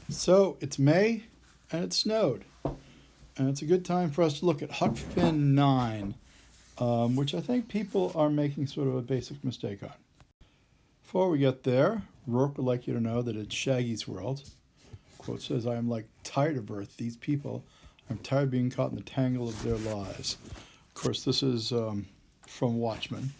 So it's May and it snowed. And it's a good time for us to look at Huck Finn 9, which I think people are making sort of a basic mistake on. Before we get there, Rourke would like you to know that it's Shaggy's world. Quote says, I am like tired of Earth, these people. I'm tired of being caught in the tangle of their lies. Of course, this is from Watchmen.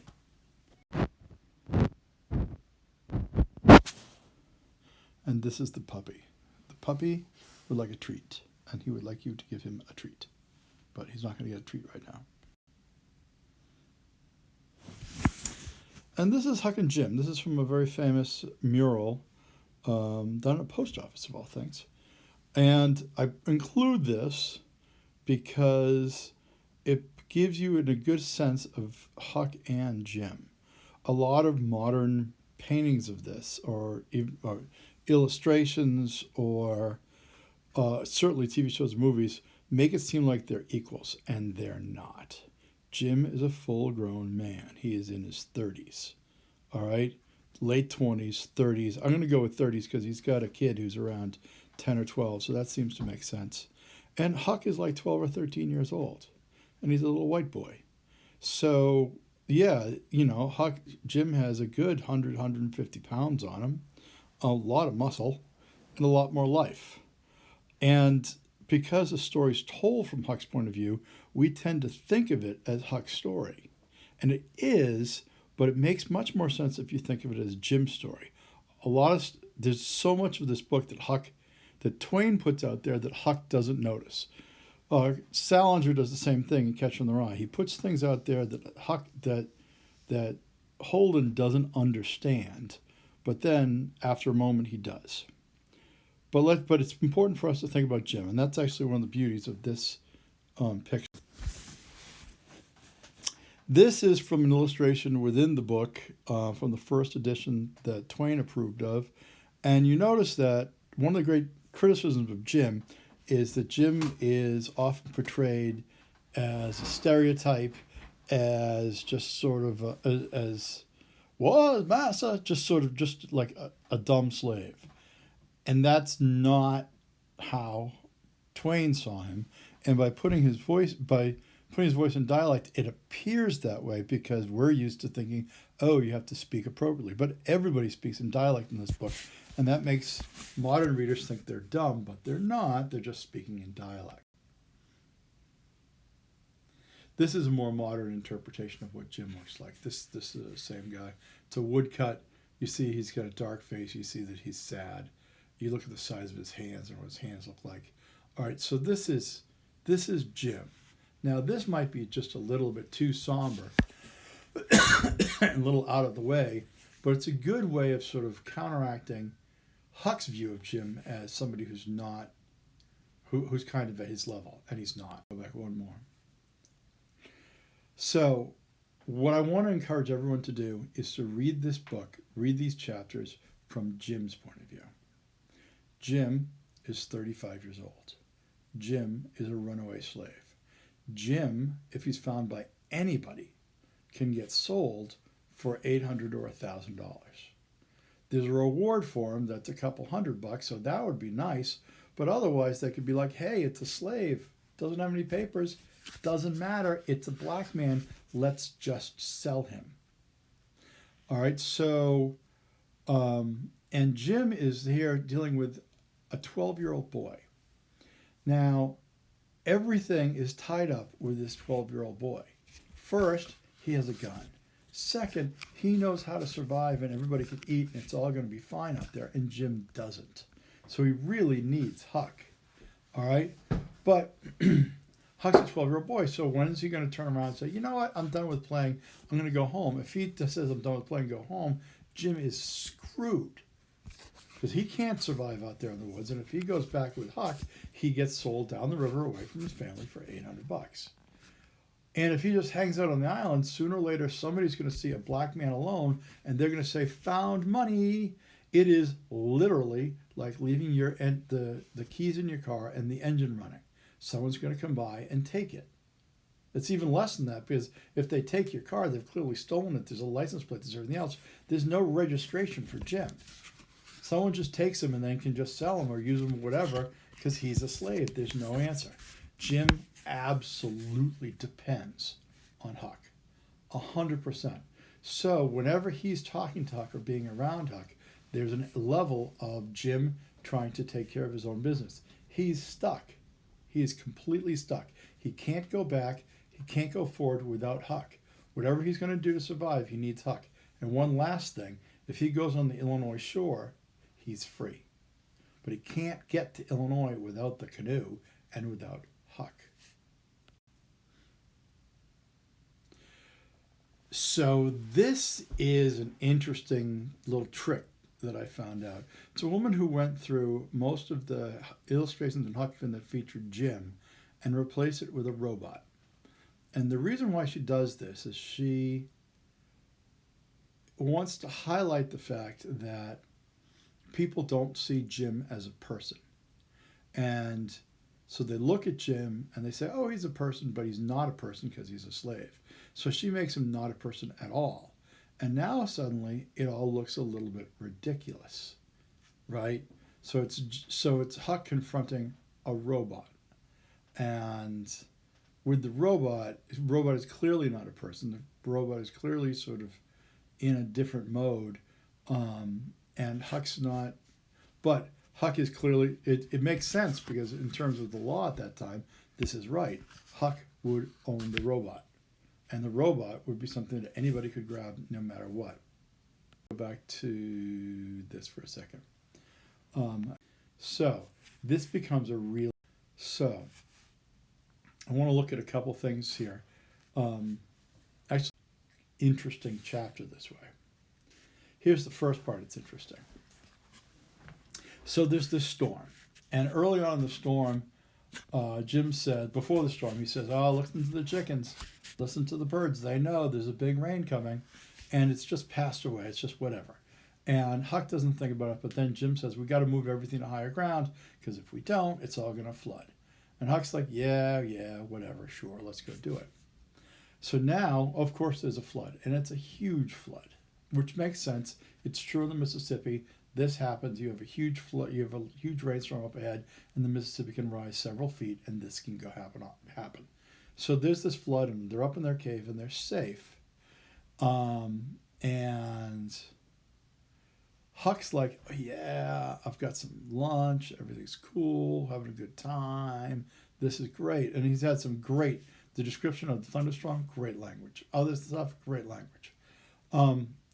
And this is the puppy. The puppy would like a treat, and he would like you to give him a treat. But he's not going to get a treat right now. And this is Huck and Jim. This is from a very famous mural done at a post office, of all things. And I include this because it gives you a good sense of Huck and Jim. A lot of modern paintings of this, or illustrations, or certainly TV shows, movies, make it seem like they're equals, and they're not. Jim is a full-grown man. He is in his 30s, all right? Late 20s, 30s. I'm going to go with 30s because he's got a kid who's around 10 or 12, so that seems to make sense. And Huck is like 12 or 13 years old, and he's a little white boy. So, yeah, Jim has a good 100, 150 pounds on him, a lot of muscle, and a lot more life. And because the story's told from Huck's point of view, we tend to think of it as Huck's story. And it is, but it makes much more sense if you think of it as Jim's story. There's so much of this book that Twain puts out there that Huck doesn't notice. Salinger does the same thing in Catcher in the Rye. He puts things out there that Holden doesn't understand, but then after a moment he does. But it's important for us to think about Jim, and that's actually one of the beauties of this picture. This is from an illustration within the book from the first edition that Twain approved of, and you notice that one of the great criticisms of Jim is that Jim is often portrayed as a stereotype, as just sort of as was massa, just like a dumb slave. And that's not how Twain saw him. And by putting his voice in dialect, it appears that way because we're used to thinking, oh, you have to speak appropriately. But everybody speaks in dialect in this book. And that makes modern readers think they're dumb, but they're not. They're just speaking in dialect. This is a more modern interpretation of what Jim looks like. This is the same guy. It's a woodcut. You see he's got a dark face. You see that he's sad. You look at the size of his hands and what his hands look like. All right, so this is Jim. Now, this might be just a little bit too somber and a little out of the way, but it's a good way of sort of counteracting Huck's view of Jim as somebody who's kind of at his level, and he's not. Go back one more. So what I want to encourage everyone to do is to read this book, read these chapters from Jim's point of view. Jim is 35 years old. Jim is a runaway slave. Jim, if he's found by anybody, can get sold for $800 or $1,000. There's a reward for him that's a couple $100, so that would be nice. But otherwise, they could be like, hey, it's a slave. Doesn't have any papers. Doesn't matter. It's a black man. Let's just sell him. All right, so, and Jim is here dealing with a 12-year-old boy. Now, everything is tied up with this 12-year-old boy. First, he has a gun. Second, he knows how to survive and everybody can eat and it's all going to be fine out there, and Jim doesn't. So he really needs Huck. All right? But Huck's a 12-year-old boy, so when is he going to turn around and say, you know what, I'm done with playing, I'm going to go home? If he just says I'm done with playing, go home, Jim is screwed. Because he can't survive out there in the woods, and if he goes back with Huck, he gets sold down the river away from his family for $800. And if he just hangs out on the island, sooner or later somebody's going to see a black man alone, and they're going to say, found money. It is literally like leaving the keys in your car and the engine running. Someone's going to come by and take it. It's even less than that, because if they take your car, they've clearly stolen it. There's a license plate, there's everything else. There's no registration for Jim. Someone just takes him and then can just sell him or use him or whatever because he's a slave. There's no answer. Jim absolutely depends on Huck, 100%. So whenever he's talking to Huck or being around Huck, there's a level of Jim trying to take care of his own business. He's stuck. He is completely stuck. He can't go back. He can't go forward without Huck. Whatever he's going to do to survive, he needs Huck. And one last thing, if he goes on the Illinois shore, he's free. But he can't get to Illinois without the canoe and without Huck. So this is an interesting little trick that I found out. It's a woman who went through most of the illustrations in Huck Finn that featured Jim and replaced it with a robot. And the reason why she does this is she wants to highlight the fact that people don't see Jim as a person. And so they look at Jim and they say, oh, he's a person, but he's not a person because he's a slave. So she makes him not a person at all. And now suddenly it all looks a little bit ridiculous, right? So it's Huck confronting a robot. And with the robot is clearly not a person. The robot is clearly sort of in a different mode. And Huck's not, but Huck is clearly, it makes sense because in terms of the law at that time, this is right. Huck would own the robot. And the robot would be something that anybody could grab no matter what. Go back to this for a second. So this becomes a real, so I want to look at a couple things here. Actually, interesting chapter this way. Here's the first part, it's interesting. So there's this storm. And early on in the storm, Jim said, before the storm, he says, oh, listen to the chickens. Listen to the birds. They know there's a big rain coming. And it's just passed away. It's just whatever. And Huck doesn't think about it. But then Jim says, we got to move everything to higher ground because if we don't, it's all going to flood. And Huck's like, yeah, whatever, sure, let's go do it. So now, of course, there's a flood. And it's a huge flood, which makes sense. It's true in the Mississippi. This happens, you have a huge flood, you have a huge rainstorm up ahead, and the Mississippi can rise several feet, and this can go happen. So there's this flood, and they're up in their cave, and they're safe. And Huck's like, oh, yeah, I've got some lunch, everything's cool, having a good time, this is great. And he's had some great, the description of the thunderstorm, great language. Other stuff, great language.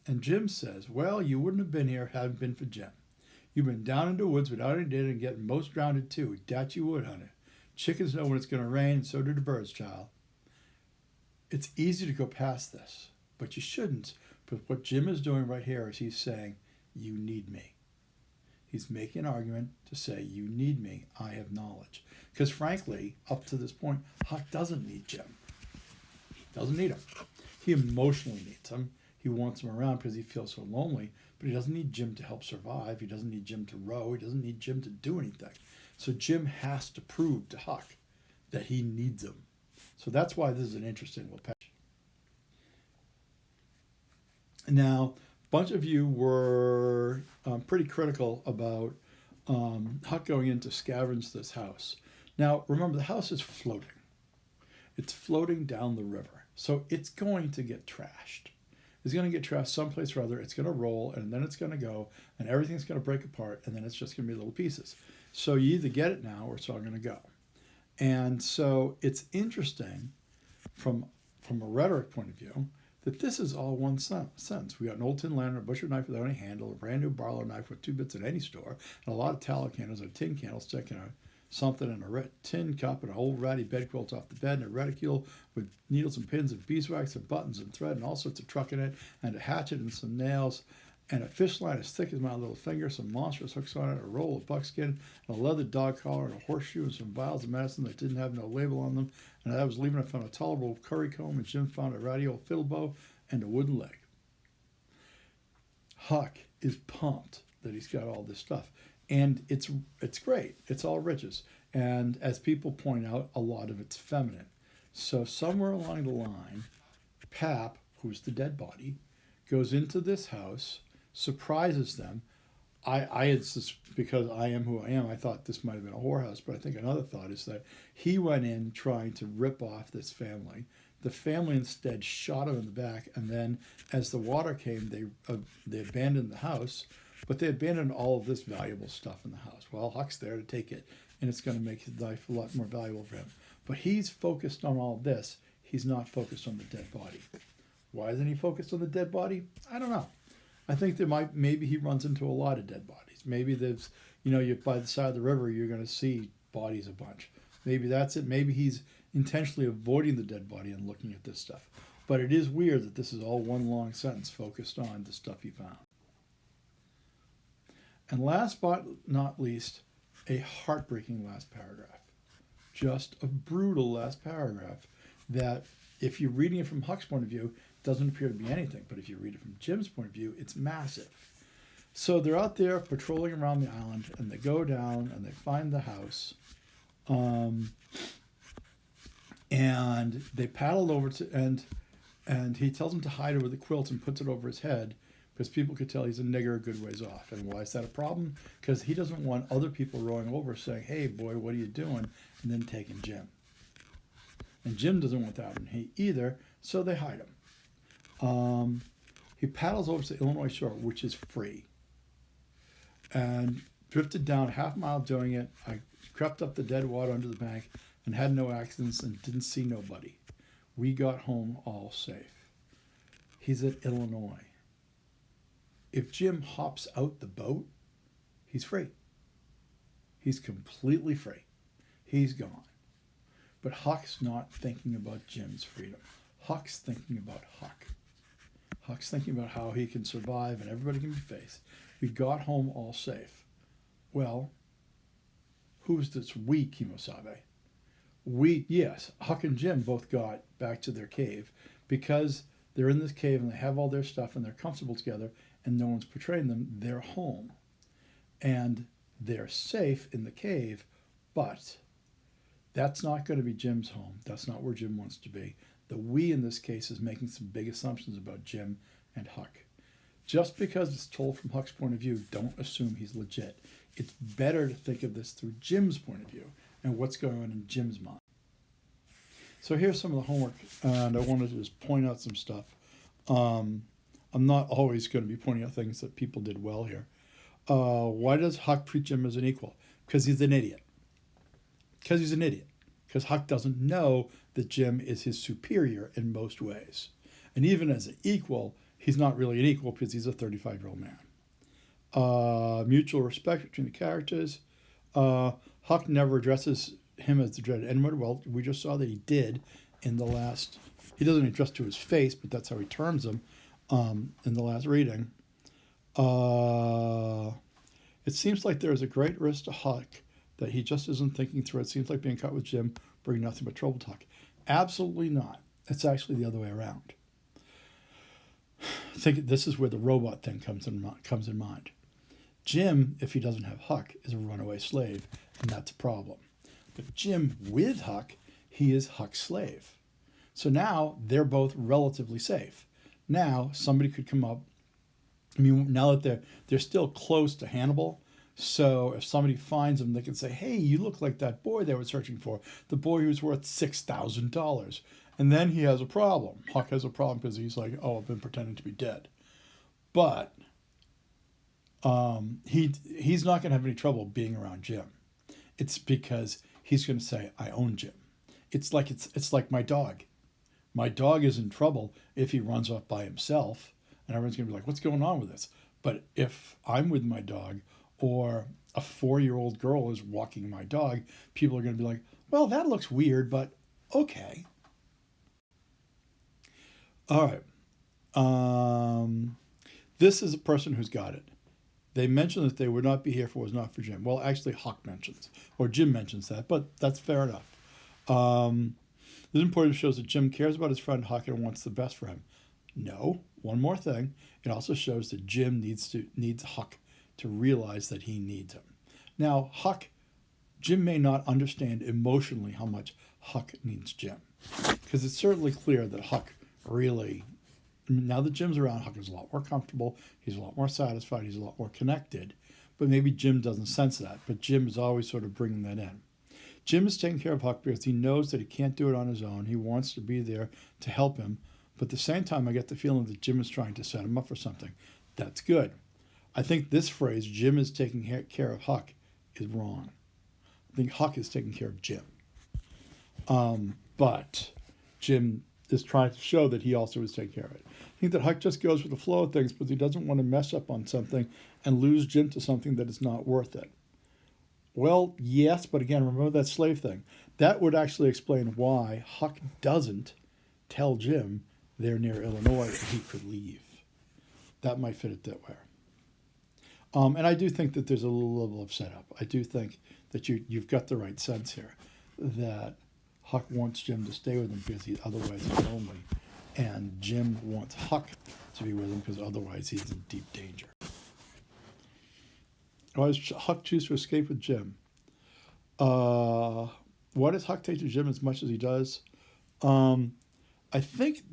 And Jim says, well, you wouldn't have been here had it been for Jim. You've been down in the woods without any data and getting most drowned too. Dat you would, honey. Chickens know when it's going to rain, and so do the birds, child. It's easy to go past this, but you shouldn't. But what Jim is doing right here is he's saying, you need me. He's making an argument to say, you need me. I have knowledge. Because frankly, up to this point, Huck doesn't need Jim. He doesn't need him. He emotionally needs him. He wants him around because he feels so lonely, but he doesn't need Jim to help survive. He doesn't need Jim to row. He doesn't need Jim to do anything. So Jim has to prove to Huck that he needs him. So that's why this is an interesting little passage. Now, a bunch of you were pretty critical about Huck going in to scavenge this house. Now, remember, the house is floating. It's floating down the river. So it's going to get trashed. It's going to get trashed someplace or other. It's going to roll, and then it's going to go, and everything's going to break apart, and then it's just going to be little pieces. So you either get it now or it's all going to go. And so it's interesting from a rhetoric point of view that this is all one sentence. We got an old tin lantern, a butcher knife without any handle, a brand new Barlow knife with 2 bits at any store, and a lot of tallow candles, a tin candlestick, and something in a red tin cup, and a whole ratty bedquilt off the bed, and a reticule with needles and pins and beeswax and buttons and thread and all sorts of truck in it, and a hatchet and some nails, and a fish line as thick as my little finger, some monstrous hooks on it, a roll of buckskin, and a leather dog collar, and a horseshoe, and some vials of medicine that didn't have no label on them. And I was leaving, I found a tolerable curry comb, and Jim found a ratty old fiddle bow and a wooden leg. Huck is pumped that he's got all this stuff. And it's great. It's all riches. And as people point out, a lot of it's feminine. So somewhere along the line, Pap, who's the dead body, goes into this house, surprises them. I had because I am who I am. I thought this might have been a whorehouse, but I think another thought is that he went in trying to rip off this family. The family instead shot him in the back, and then as the water came, they abandoned the house, but they abandoned all of this valuable stuff in the house. Well, Huck's there to take it, and it's going to make his life a lot more valuable for him. But he's focused on all this. He's not focused on the dead body. Why isn't he focused on the dead body? I don't know. I think maybe he runs into a lot of dead bodies. Maybe there's, you by the side of the river, you're going to see bodies a bunch. Maybe that's it. Maybe he's intentionally avoiding the dead body and looking at this stuff. But it is weird that this is all one long sentence focused on the stuff he found. And last but not least, a heartbreaking last paragraph. Just a brutal last paragraph that, if you're reading it from Huck's point of view, doesn't appear to be anything. But if you read it from Jim's point of view, it's massive. So they're out there patrolling around the island, and they go down and they find the house. And they paddled over to, and he tells them to hide over the quilt and puts it over his head because people could tell he's a nigger a good ways off. And why is that a problem? Because he doesn't want other people rowing over saying, "Hey, boy, what are you doing?" and then taking Jim. And Jim doesn't want that and he either, so they hide him. He paddles over to the Illinois shore, which is free, and drifted down half a mile doing it. I crept up the dead water under the bank and had no accidents and didn't see nobody. We got home all safe. He's at Illinois. If Jim hops out the boat, he's free. He's completely free. He's gone. But Huck's not thinking about Jim's freedom. Huck's thinking about Huck. Huck's thinking about how he can survive and everybody can be faced. We got home all safe. Well, who's this we, Kimosabe? Yes, Huck and Jim both got back to their cave because they're in this cave and they have all their stuff and they're comfortable together and no one's betraying them. They're home and they're safe in the cave, but that's not going to be Jim's home. That's not where Jim wants to be. The we in this case is making some big assumptions about Jim and Huck. Just because it's told from Huck's point of view, don't assume he's legit. It's better to think of this through Jim's point of view and what's going on in Jim's mind. So here's some of the homework, and I wanted to just point out some stuff. I'm not always going to be pointing out things that people did well here. Why does Huck treat Jim as an equal? Because he's an idiot. Because Huck doesn't know that Jim is his superior in most ways. And even as an equal, he's not really an equal because he's a 35-year-old man. Mutual respect between the characters. Huck never addresses him as the dreaded N-word. Well, we just saw that he did in the last... He doesn't address to his face, but that's how he terms him in the last reading. It seems like there is a great risk to Huck that he just isn't thinking through. It seems like being caught with Jim bring nothing but trouble to Huck. Absolutely not. It's actually the other way around. I think this is where the robot thing comes in mind. Jim, if he doesn't have Huck, is a runaway slave, and that's a problem. But Jim with Huck, he is Huck's slave. So now they're both relatively safe. Now somebody could come up. I mean, now that they're still close to Hannibal, so if somebody finds them, they can say, "Hey, you look like that boy they were searching for, the boy who's worth $6,000. And then he has a problem. Huck has a problem because he's like, "Oh, I've been pretending to be dead." But he's not going to have any trouble being around Jim. It's because he's going to say, "I own Jim." It's like my dog. My dog is in trouble if he runs off by himself, and everyone's going to be like, "What's going on with this?" But if I'm with my dog, or a 4-year-old girl is walking my dog, people are going to be like, "Well, that looks weird, but okay." All right. This is a person who's got it. They mention that they would not be here if it was not for Jim. Well, actually, Huck mentions, or Jim mentions that, but that's fair enough. This important shows that Jim cares about his friend Huck and wants the best for him. No, one more thing. It also shows that Jim needs Huck to realize that he needs him. Now, Jim may not understand emotionally how much Huck needs Jim, because it's certainly clear that Huck really, now that Jim's around, Huck is a lot more comfortable, he's a lot more satisfied, he's a lot more connected. but maybe Jim doesn't sense that. But Jim is always sort of bringing that in. Jim is taking care of Huck because he knows that he can't do it on his own. He wants to be there to help him. But at the same time, I get the feeling that Jim is trying to set him up for something. That's good. I think this phrase, Jim is taking care of Huck, is wrong. I think Huck is taking care of Jim. But Jim is trying to show that he also is taking care of it. I think that Huck just goes with the flow of things, but he doesn't want to mess up on something and lose Jim to something that is not worth it. Well, yes, but again, remember that slave thing. That would actually explain why Huck doesn't tell Jim they're near Illinois and he could leave. That might fit it that way. And I do think that there's a little level of setup. I do think that you've got the right sense here, that Huck wants Jim to stay with him because otherwise he's lonely, and Jim wants Huck to be with him because otherwise he's in deep danger. Why does Huck choose to escape with Jim? Why does Huck take to Jim as much as he does? I think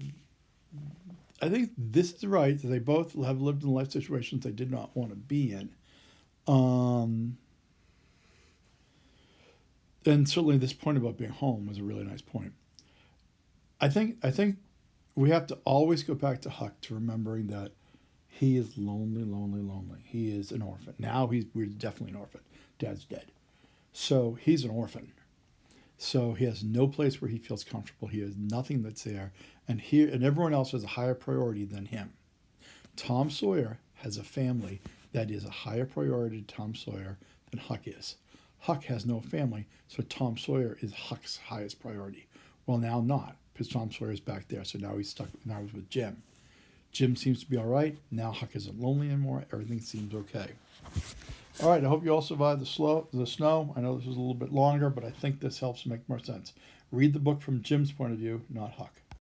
this is right, that they both have lived in life situations they did not want to be in. And certainly this point about being home was a really nice point. I think we have to always go back to Huck, to remembering that he is lonely, lonely, lonely. He is an orphan. Now we're definitely an orphan. Dad's dead. So he's an orphan. So he has no place where he feels comfortable. He has nothing that's there. And everyone else has a higher priority than him. Tom Sawyer has a family that is a higher priority to Tom Sawyer than Huck is. Huck has no family, so Tom Sawyer is Huck's highest priority. Well, now not, because Tom Sawyer is back there, so now he's with Jim. Jim seems to be all right. Now Huck isn't lonely anymore. Everything seems okay. All right, I hope you all survived the snow. I know this was a little bit longer, but I think this helps make more sense. Read the book from Jim's point of view, not Huck.